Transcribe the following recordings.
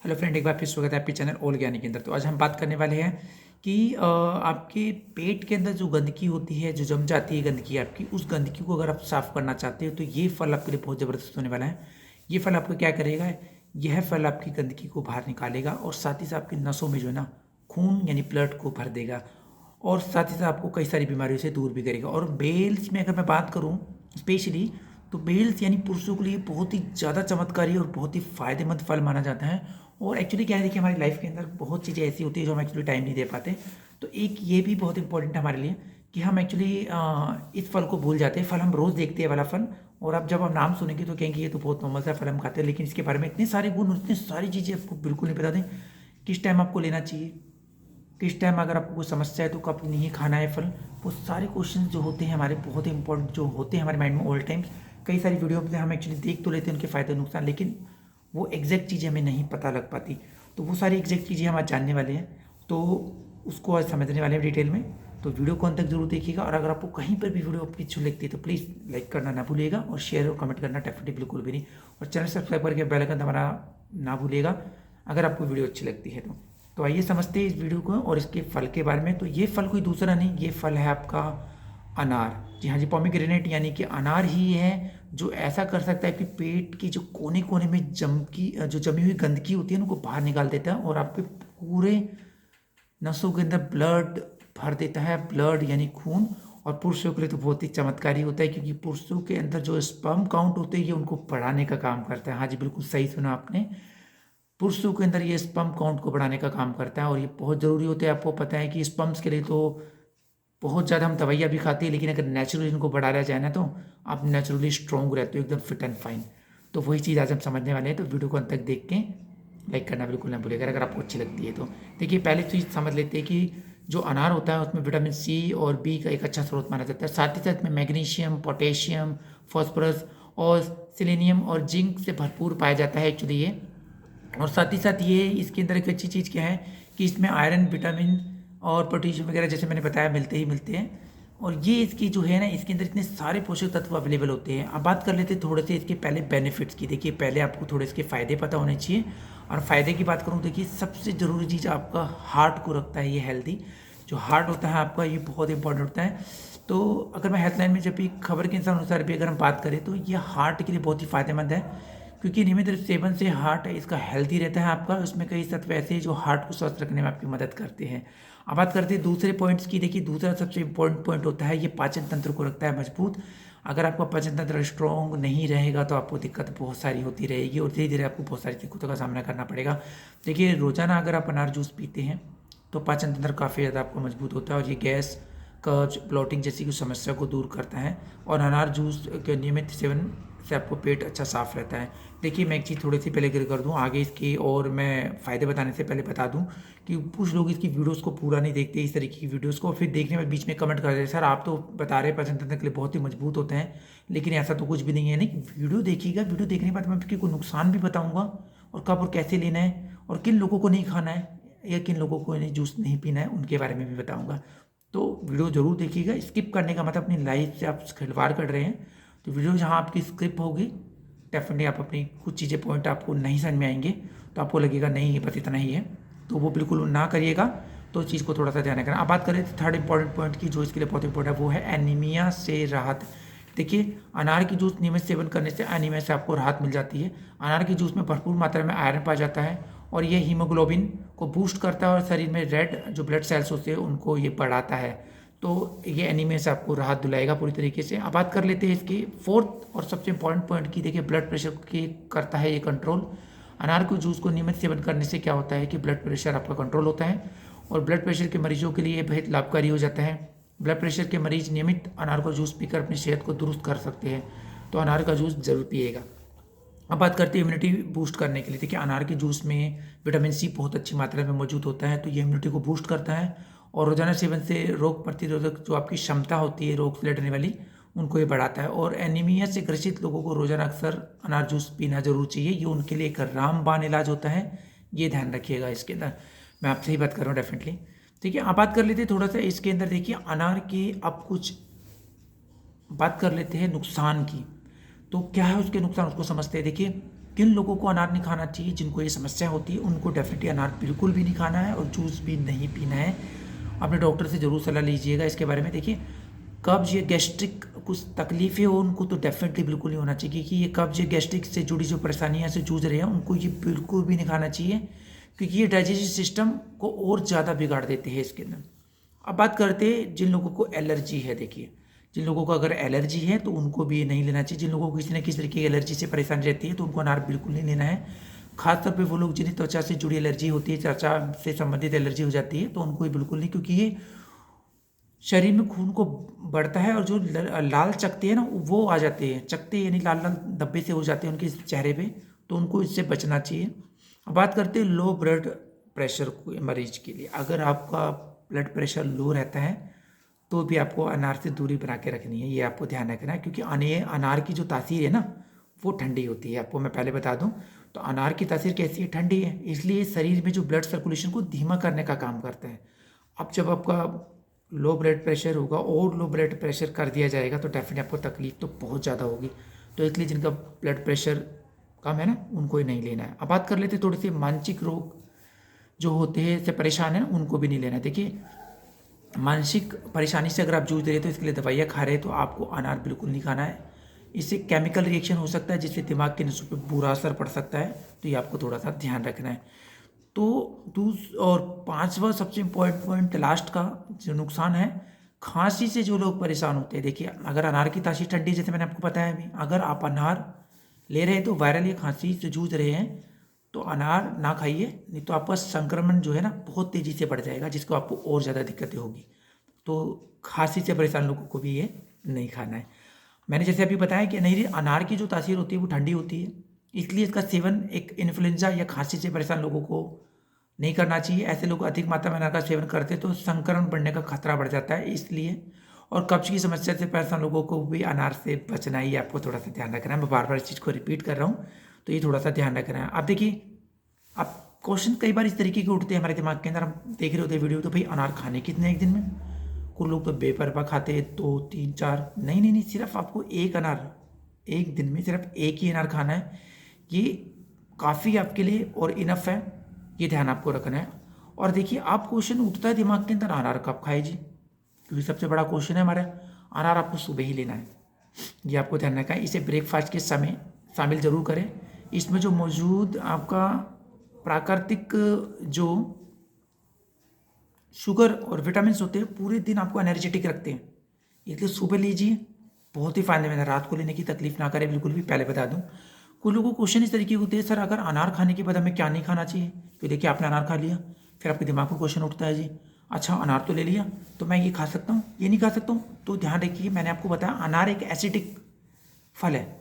Hello friend, एक बार फिर स्वागत है आपके चैनल ऑल ज्ञानी के अंदर। तो आज हम बात करने वाले हैं कि आपके पेट के अंदर जो गंदगी होती है, जो जम जाती है गंदगी आपकी, उस गंदगी को अगर आप साफ़ करना चाहते हो तो ये फल आपके लिए बहुत ज़बरदस्त होने वाला है। ये फल आपको क्या करेगा, यह फल आपकी गंदगी को बाहर निकालेगा और साथ ही साथ आपकी नसों में जो है ना खून यानी ब्लड को भर देगा और साथ ही साथ आपको कई सारी बीमारियों से दूर भी करेगा। और बेल्स में अगर मैं बात करूँ स्पेशली, तो बेल्स यानी पुरुषों के लिए बहुत ही ज़्यादा चमत्कारी और बहुत ही फ़ायदेमंद फल माना जाता है। और एक्चुअली क्या है, देखिए हमारी लाइफ के अंदर बहुत चीज़ें ऐसी होती है जो हम एक्चुअली टाइम नहीं दे पाते। तो एक ये भी बहुत इंपॉर्टेंट है हमारे लिए कि हम एक्चुअली इस फल को भूल जाते हैं। फल हम रोज़ देखते हैं वाला फल, और अब जब हम नाम सुनेंगे तो कहेंगे ये तो बहुत नॉर्मल सा फल हम खाते हैं, लेकिन इसके बारे में इतने सारे गुण और इतनी सारी चीज़ें आपको बिल्कुल नहीं बता दें। किस टाइम आपको लेना चाहिए, किस टाइम अगर आपको कोई समस्या है तो कब नहीं खाना है फल, वो सारे क्वेश्चन जो होते हैं हमारे बहुत इंपॉर्टेंट जो होते हैं हमारे माइंड में ऑल टाइम्स। कई सारी वीडियो में हम एक्चुअली देख तो लेते हैं उनके फ़ायदे नुकसान, लेकिन वो एग्जैक्ट चीज़ें हमें नहीं पता लग पाती। तो वो सारी एग्जैक्ट चीज़ें हम आज जानने वाले हैं, तो उसको आज समझने वाले हैं डिटेल में। तो वीडियो को अंत तक जरूर देखिएगा, और अगर आपको कहीं पर भी वीडियो आपकी अच्छी लगती है तो प्लीज़ लाइक करना ना भूलिएगा, और शेयर और कमेंट करना डेफिनेटली बिल्कुल भी नहीं, और चैनल सब्सक्राइब करके बेल आइकन दबाना ना भूलिएगा अगर आपको वीडियो अच्छी लगती है तो आइए समझते हैं इस वीडियो को और इसके फल के बारे में। तो ये फल कोई दूसरा नहीं, ये फल है आपका अनार। जी हाँ जी, पोमीग्रेनेट यानी कि अनार ही है जो ऐसा कर सकता है कि पेट की जो कोने कोने में जो जमी हुई गंदगी होती है उनको बाहर निकाल देता है और आपके पूरे नसों के अंदर ब्लड भर देता है। ब्लड यानी खून। और पुरुषों के लिए तो बहुत ही चमत्कारी होता है, क्योंकि पुरुषों के अंदर जो स्पर्म काउंट होते हैं ये उनको बढ़ाने का काम करता है। हाँ जी, बिल्कुल सही सुना आपने। पुरुषों के अंदर ये स्पर्म काउंट को बढ़ाने का काम करता है और ये बहुत ज़रूरी होता है। आपको पता है कि स्पर्म्स के लिए तो बहुत ज़्यादा हम दवाइयाँ भी खाते हैं, लेकिन अगर नेचुरली इनको बढ़ाया जाए ना तो आप नेचुरली स्ट्रॉन्ग रहते हो, एकदम फिट एंड फाइन। तो वही चीज़ आज हम समझने वाले हैं, तो वीडियो को अंत तक देख के लाइक करना बिल्कुल ना भूलिएगा अगर आपको अच्छी लगती है तो। देखिए, पहले चीज़ समझ लेते हैं कि जो अनार होता है उसमें विटामिन सी और बी का एक अच्छा स्रोत माना जाता है। साथ ही साथ में मैग्नीशियम, पोटेशियम, फॉस्फोरस और सेलेनियम और जिंक से भरपूर पाया जाता है एक्चुअली ये। और साथ ही साथ ये इसके अंदर एक अच्छी चीज़ क्या है कि इसमें आयरन, विटामिन और पोटेशियम वगैरह जैसे मैंने बताया मिलते ही मिलते हैं। और ये इसकी जो है ना, इसके अंदर इतने सारे पोषक तत्व अवेलेबल होते हैं। अब बात कर लेते हैं थोड़े से इसके पहले बेनिफिट्स की। देखिए, पहले आपको थोड़े इसके फ़ायदे पता होने चाहिए। और फ़ायदे की बात करूँ, देखिए सबसे ज़रूरी चीज़ आपका हार्ट को रखता है ये हेल्दी। जो हार्ट होता है आपका, ये बहुत इंपॉर्टेंट होता है। तो अगर मैं हेल्थलाइन में जब भी खबर के अनुसार भी अगर हम बात करें तो ये हार्ट के लिए बहुत ही फ़ायदेमंद है, क्योंकि नियमित सेवन से हार्ट इसका हेल्दी रहता है आपका। उसमें कई तत्व ऐसे हैं जो हार्ट को स्वस्थ रखने में आपकी मदद करते हैं। अब बात करते हैं दूसरे पॉइंट्स की। देखिए, दूसरा सबसे इम्पोर्टेंट पॉइंट होता है ये पाचन तंत्र को रखता है मजबूत। अगर आपका पाचन तंत्र स्ट्रॉन्ग नहीं रहेगा तो आपको दिक्कत बहुत सारी होती रहेगी और धीरे धीरे आपको बहुत सारी दिक्कतों का सामना करना पड़ेगा। देखिए, रोजाना अगर आप अनार जूस पीते हैं तो पाचन तंत्र काफ़ी ज़्यादा आपका मजबूत होता है और ये गैस, कब्ज, ब्लॉटिंग जैसी कुछ समस्या को दूर करता है। और अनार जूस के नियमित सेवन से आपको पेट अच्छा साफ रहता है। देखिए, मैं एक चीज़ थोड़ी सी पहले क्लियर कर दूँ आगे इसकी, और मैं फ़ायदे बताने से पहले बता दूँ कि कुछ लोग इसकी वीडियोस को पूरा नहीं देखते, इस तरीके की वीडियोस को, फिर देखने में बीच में कमेंट कर देते हैं सर आप तो बता रहे हैं पाचन तंत्र के लिए बहुत ही मजबूत होते हैं, लेकिन ऐसा तो कुछ भी नहीं है। नहीं, वीडियो देखिएगा, वीडियो देखने के बाद मैं आपको नुकसान भी बताऊँगा और कब और कैसे लेना है और किन लोगों को नहीं खाना है या किन लोगों को इन्हें जूस नहीं पीना है उनके बारे में भी बताऊँगा। तो वीडियो ज़रूर देखिएगा। स्किप करने का मतलब अपनी लाइफ से आप खिलवाड़ कर रहे हैं। तो वीडियो जहाँ आपकी स्किप होगी डेफिनेटली आप अपनी कुछ चीज़ें पॉइंट आपको नहीं समझ में आएंगे, तो आपको लगेगा नहीं ये बस इतना ही है, तो वो बिल्कुल ना करिएगा। तो चीज़ को थोड़ा सा ध्यान रखना। अब बात करें थर्ड इंपॉर्टेंट पॉइंट की जो इसके लिए बहुत इंपॉर्टेंट है, वो है एनीमिया से राहत। देखिए, अनार की जूस नियमित सेवन करने से एनीमिया से आपको राहत मिल जाती है। अनार की जूस में भरपूर मात्रा में आयरन पाया जाता है और ये हीमोग्लोबिन को बूस्ट करता है और शरीर में रेड जो ब्लड सेल्स होते हैं उनको ये बढ़ाता है। तो ये एनीमिया से आपको राहत दिलाएगा पूरी तरीके से। अब बात कर लेते हैं इसकी फोर्थ और सबसे इंपॉर्टेंट पॉइंट की। देखिए, ब्लड प्रेशर की करता है ये कंट्रोल। अनार के जूस को नियमित सेवन करने से क्या होता है कि ब्लड प्रेशर आपका कंट्रोल होता है और ब्लड प्रेशर के मरीजों के लिए ये बेहद लाभकारी हो जाता है। ब्लड प्रेशर के मरीज नियमित अनार का जूस पीकर अपनी सेहत को दुरुस्त कर सकते हैं, तो अनार का जूस जरूर पिएगा। अब बात करते हैं इम्यूनिटी बूस्ट करने के लिए। देखिए, अनार के जूस में विटामिन सी बहुत अच्छी मात्रा में मौजूद होता है, तो ये इम्यूनिटी को बूस्ट करता है और रोजाना सेवन से रोग प्रतिरोधक जो आपकी क्षमता होती है रोग से लड़ने वाली, उनको ये बढ़ाता है। और एनीमिया से ग्रसित लोगों को रोजाना अक्सर अनार जूस पीना जरूर चाहिए, ये उनके लिए एक रामबाण इलाज होता है, ये ध्यान रखिएगा इसके अंदर। मैं आपसे ही बात कर रहा हूँ डेफिनेटली। ठीक है, अब बात कर लेते हैं थोड़ा सा इसके अंदर। देखिए, अनार के अब कुछ बात कर लेते हैं नुकसान की। तो क्या है उसके नुकसान, उसको समझते हैं। देखिए, किन लोगों को अनार नहीं खाना चाहिए, जिनको ये समस्या होती है उनको डेफिनेटली अनार बिल्कुल भी नहीं खाना है और जूस भी नहीं पीना है। अपने डॉक्टर से ज़रूर सलाह लीजिएगा इसके बारे में। देखिए, कब्ज या गैस्ट्रिक कुछ तकलीफ़ें हो उनको तो डेफिनेटली बिल्कुल नहीं होना चाहिए, क्योंकि ये कब्ज या गैस्ट्रिक से जुड़ी जो परेशानियाँ से जूझ रहे हैं उनको ये बिल्कुल भी नहीं खाना चाहिए, क्योंकि ये डाइजेस्टिव सिस्टम को और ज़्यादा बिगाड़ देते हैं इसके अंदर। अब बात करते हैं जिन लोगों को एलर्जी है। देखिए, जिन लोगों को अगर एलर्जी है तो उनको भी ये नहीं लेना चाहिए। जिन लोगों को किसी न किसी तरीके की एलर्जी से परेशानी रहती है तो उनको अनार बिल्कुल नहीं लेना है। खासतौर पे वो लोग जिन्हें त्वचा से जुड़ी एलर्जी होती है, त्वचा से संबंधित एलर्जी हो जाती है, तो उनको ये बिल्कुल नहीं, क्योंकि ये शरीर में खून को बढ़ता है और जो लाल चकते हैं ना वो आ जाते हैं, चकते यानी लाल लाल धब्बे से हो जाते हैं उनके चेहरे पे, तो उनको इससे बचना चाहिए। अब बात करते हैं लो ब्लड प्रेशर को मरीज के लिए। अगर आपका ब्लड प्रेशर लो रहता है तो भी आपको अनार से दूरी बना के रखनी है, ये आपको ध्यान रखना है, क्योंकि अनार की जो तासीर है ना वो ठंडी होती है। आपको मैं पहले बता दूं तो अनार की तासीर कैसी है, ठंडी है, इसलिए शरीर में जो ब्लड सर्कुलेशन को धीमा करने का काम करता है। अब जब आपका लो ब्लड प्रेशर होगा और लो ब्लड प्रेशर कर दिया जाएगा तो डेफिनेटली आपको तकलीफ तो बहुत ज़्यादा होगी। तो इसलिए जिनका ब्लड प्रेशर कम है ना उनको ही नहीं लेना है। अब बात कर लेते हैं थोड़ी सी मानसिक रोग जो होते हैं से परेशान है उनको भी नहीं लेना है। देखिए, मानसिक परेशानी से अगर आप जूझ रहे हैं तो इसके लिए दवाइयाँ खा रहे हैं तो आपको अनार बिल्कुल नहीं खाना है। इससे केमिकल रिएक्शन हो सकता है जिससे दिमाग के नसों पर बुरा असर पड़ सकता है, तो ये आपको थोड़ा सा ध्यान रखना है। तो और पांचवा सबसे इम्पोर्टेंट पॉइंट लास्ट का जो नुकसान है, खांसी से जो लोग परेशान होते हैं। देखिए, अगर अनार की तासीर ठंडी, जैसे मैंने आपको बताया अभी, अगर आप अनार ले रहे हैं तो वायरल या खांसी से जूझ रहे हैं तो अनार ना खाइए, नहीं तो आपका संक्रमण जो है ना बहुत तेज़ी से बढ़ जाएगा, जिसको आपको और ज़्यादा दिक्कतें होगी। तो खांसी से परेशान लोगों को भी ये नहीं खाना है। मैंने जैसे अभी बताया कि नहीं, अनार की जो तासीर होती है वो ठंडी होती है, इसलिए इसका सेवन एक इन्फ्लुएंजा या खांसी से परेशान लोगों को नहीं करना चाहिए। ऐसे लोग अधिक मात्रा में अनार का सेवन करते तो संक्रमण बढ़ने का खतरा बढ़ जाता है, इसलिए। और कब्ज की समस्या से परेशान लोगों को भी अनार से बचना ही आपको थोड़ा सा ध्यान रखना है। मैं बार बार इस चीज़ को रिपीट कर रहा हूँ, तो ये थोड़ा सा ध्यान रखना है। आप देखिए, अब क्वेश्चन कई बार इस तरीके के उठते हैं हमारे दिमाग के अंदर, हम देख रहे होते हैं वीडियो, तो भाई अनार खाने कितने एक दिन में? कुछ लोग तो बेपरवाह खाते हैं 2 3 4। नहीं नहीं नहीं, सिर्फ आपको एक अनार, एक दिन में सिर्फ एक ही अनार खाना है, ये काफ़ी आपके लिए और इनफ है, ये ध्यान आपको रखना है। और देखिए, आप क्वेश्चन उठता है दिमाग के अंदर, अनार कब खाए जी? क्योंकि सबसे बड़ा क्वेश्चन है हमारा, अनार आपको सुबह ही लेना है, ये आपको ध्यान रखना है। इसे ब्रेकफास्ट के समय शामिल जरूर करें। इसमें जो मौजूद आपका प्राकृतिक जो शुगर और विटामिन होते हैं पूरे दिन आपको एनर्जेटिक रखते हैं, इसलिए सुबह लीजिए, बहुत ही फायदेमंद है। रात को लेने की तकलीफ ना करें बिल्कुल भी। पहले बता दूं, कुछ लोगों को क्वेश्चन इस तरीके होते हैं, सर अगर अनार खाने के बाद हमें क्या नहीं खाना चाहिए? तो देखिए, आपने अनार खा लिया, फिर आपके दिमाग में क्वेश्चन उठता है जी, अच्छा अनार तो ले लिया, तो मैं ये खा सकता हूँ, ये नहीं खा सकता हूँ? तो ध्यान रखिए, मैंने आपको बताया अनार एक एसिडिक फल है,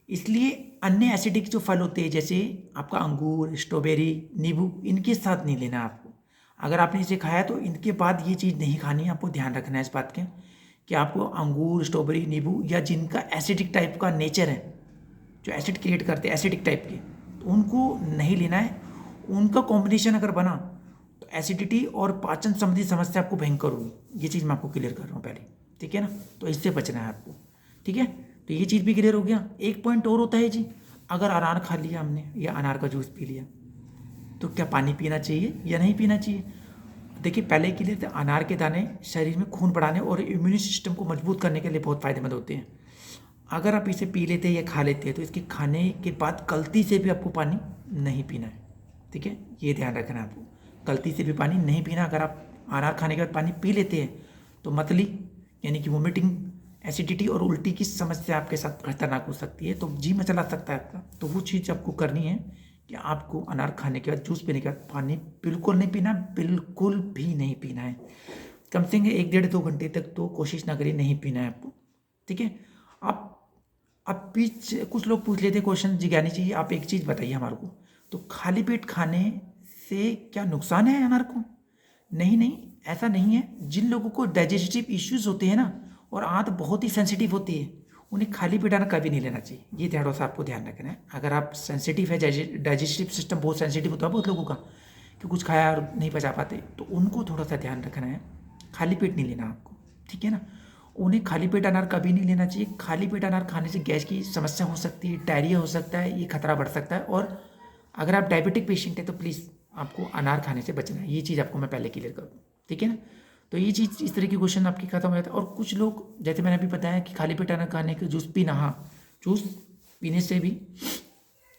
इसलिए अन्य एसिडिक जो फल होते हैं जैसे आपका अंगूर, स्ट्रॉबेरी, नींबू, इनके साथ नहीं लेना आपको। अगर आपने इसे खाया तो इनके बाद ये चीज़ नहीं खानी है। आपको ध्यान रखना है इस बात के कि आपको अंगूर, स्ट्रॉबेरी, नींबू या जिनका एसिडिक टाइप का नेचर है, जो एसिड क्रिएट करते हैं एसिडिक टाइप के, तो उनको नहीं लेना है। उनका कॉम्बिनेशन अगर बना तो एसिडिटी और पाचन संबंधी समस्या आपको भयंकर होगी, ये चीज़ मैं आपको क्लियर कर रहा हूँ पहले, ठीक है ना? तो इससे बचना है आपको, ठीक है? तो ये चीज़ भी क्लियर हो गया। एक पॉइंट और होता है जी, अगर अनार खा लिया हमने या अनार का जूस पी लिया तो क्या पानी पीना चाहिए या नहीं पीना चाहिए? देखिए, पहले के लिए तो अनार के दाने शरीर में खून बढ़ाने और इम्यून सिस्टम को मजबूत करने के लिए बहुत फ़ायदेमंद होते हैं। अगर आप इसे पी लेते हैं या खा लेते हैं तो इसके खाने के बाद गलती से भी आपको पानी नहीं पीना है, ठीक है? ये ध्यान रखना है आपको, गलती से भी पानी नहीं पीना। अगर आप अनार खाने के बाद पानी पी लेते हैं तो मतली यानी कि वोमिटिंग, एसिडिटी और उल्टी की समस्या आपके साथ खतरनाक हो सकती है, तो जी मचला सकता है आपका। तो वो चीज़ आपको करनी है कि आपको अनार खाने के बाद, जूस पीने के बाद पानी बिल्कुल नहीं पीना, बिल्कुल भी नहीं पीना है। कम से कम 1 डेढ़ 2 घंटे तक तो कोशिश ना करिए नहीं पीना है आपको, ठीक है? आप बीच कुछ लोग पूछ लेते क्वेश्चन, जिज्ञानी जी आप एक चीज़ बताइए हमारे को, तो खाली पेट खाने से क्या नुकसान है अनार को? नहीं नहीं, ऐसा नहीं है। जिन लोगों को डाइजेस्टिव इश्यूज होते हैं ना और आंत बहुत ही सेंसिटिव होती है, उन्हें खाली पेट अनार कभी नहीं लेना चाहिए, ये थोड़ा सा आपको ध्यान रखना है। अगर आप सेंसिटिव है, डाइजेस्टिव सिस्टम बहुत सेंसिटिव होता है बहुत लोगों का, कि कुछ खाया और नहीं पचा पाते, तो उनको थोड़ा सा ध्यान रखना है, खाली पेट नहीं लेना आपको, ठीक है ना? उन्हें खाली पेट अनार कभी नहीं लेना चाहिए। खाली पेट अनार खाने से गैस की समस्या हो सकती है, डायरिया हो सकता है, ये खतरा बढ़ सकता है। और अगर आप डायबिटिक पेशेंट है तो प्लीज़ आपको अनार खाने से बचना है। ये चीज़ आपको मैं पहले क्लियर कर दूँ, ठीक है ना। तो ये चीज़, इस तरह की क्वेश्चन आपकी खत्म हो जाता है। और कुछ लोग, जैसे मैंने अभी बताया कि खाली पेट अनार खाने के जूस पीना, हाँ जूस पीने से भी,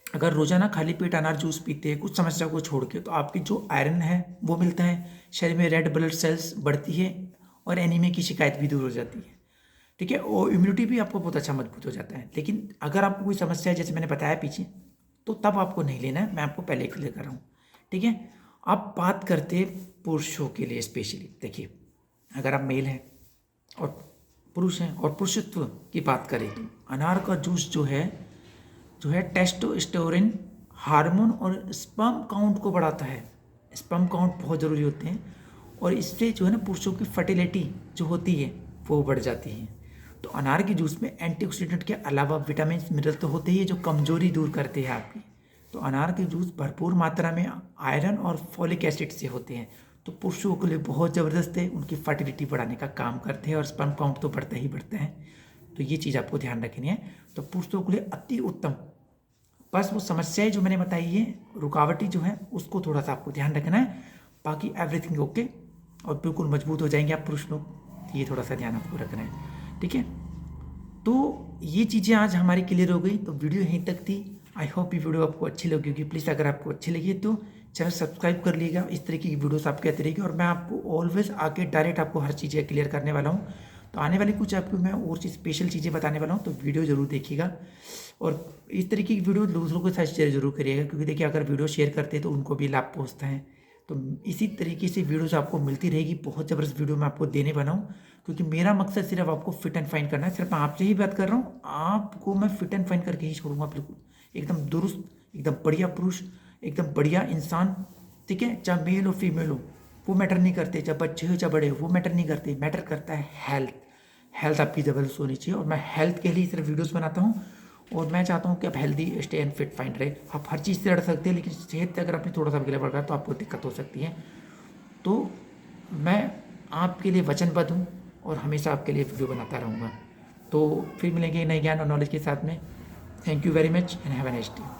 अगर रोजाना खाली पेट अनार जूस पीते हैं कुछ समस्या को छोड़ के, तो आपकी जो आयरन है वो मिलता है, शरीर में रेड ब्लड सेल्स बढ़ती है और एनीमिया की शिकायत भी दूर हो जाती है, ठीक है। और इम्यूनिटी भी आपको बहुत अच्छा मजबूत हो जाता है। लेकिन अगर आपको कोई समस्या है, जैसे मैंने बताया पीछे, तो तब आपको नहीं लेना है, मैं आपको पहले क्लियर कर रहा हूँ, ठीक है। अब बात करते हैं पुरुषों के लिए स्पेशली। देखिए, अगर आप मेल हैं और पुरुष हैं और पुरुषत्व की बात करें, तो अनार का जूस जो है टेस्टोस्टेरोन हार्मोन और स्पर्म काउंट को बढ़ाता है। स्पर्म काउंट बहुत ज़रूरी होते हैं, और इससे जो है ना पुरुषों की फर्टिलिटी जो होती है वो बढ़ जाती है। तो अनार के जूस में एंटीऑक्सीडेंट के अलावा विटामिन मिनरल तो होते ही है जो कमजोरी दूर करते हैं आपकी। तो अनार के जूस भरपूर मात्रा में आयरन और फॉलिक एसिड से होते हैं, तो पुरुषों के लिए बहुत ज़बरदस्त है, उनकी फर्टिलिटी बढ़ाने का काम करते हैं, और स्पर्म काउंट तो बढ़ता ही बढ़ता है। तो ये चीज़ आपको ध्यान रखनी है। तो पुरुषों के लिए अति उत्तम। बस वो समस्याएं जो मैंने बताई है, रुकावटें जो है, उसको थोड़ा सा आपको ध्यान रखना है। बाकी एवरीथिंग ओके, और बिल्कुल मजबूत हो जाएंगे आप पुरुष लोग। ये थोड़ा सा ध्यान आपको रखना है, ठीक है। तो ये चीज़ें आज हमारी क्लियर हो गई। तो वीडियो यहीं तक थी। आई होप ये वीडियो आपको अच्छी लगी होगी। प्लीज़ अगर आपको अच्छी लगी है तो चैनल सब्सक्राइब कर लीजिएगा। इस तरीके की वीडियोस आपके आती रहेगी, और मैं आपको ऑलवेज आके डायरेक्ट आपको हर चीज़ें क्लियर करने वाला हूँ। तो आने वाली कुछ आपको मैं और चीज़ स्पेशल चीज़ें बताने वाला हूँ, तो वीडियो ज़रूर देखिएगा। और इस तरीके की वीडियो दूसरों के साथ शेयर जरूर करिएगा, क्योंकि देखिए अगर वीडियो शेयर करते हैं तो उनको भी लाभ पहुँचता है। तो इसी तरीके से वीडियोस आपको मिलती रहेगी। बहुत ज़बरदस्त वीडियो मैं आपको देने वाला हूँ, क्योंकि मेरा मकसद सिर्फ आपको फिट एंड फाइन करना है। सिर्फ मैं आपसे ही बात कर रहा हूँ, आपको मैं फिट एंड फाइन करके ही छोड़ूंगा, बिल्कुल एकदम दुरुस्त, एकदम बढ़िया पुरुष, एकदम बढ़िया इंसान, ठीक है। चाहे मेल हो फीमेल हो वो मैटर नहीं करते, चाहे बच्चे हो चाहे बड़े हो वो मैटर नहीं करते। मैटर करता है हेल्थ। हेल्थ आपकी ज़बरदस्त होनी चाहिए, और मैं हेल्थ के लिए सिर्फ वीडियोज़ बनाता हूँ। और मैं चाहता हूँ कि आप healthy stay and fit fine रहे। आप हर चीज़ से लड़ सकते हैं, लेकिन सेहत से अगर अपनी थोड़ा सा बिगड़े पड़ रहा है तो आपको दिक्कत हो सकती है। तो मैं आपके लिए वचनबद्ध हूँ, और हमेशा आपके लिए वीडियो बनाता रहूँगा। तो फिर मिलेंगे नए ज्ञान और नॉलेज के साथ में। Thank you very much and have a nice day.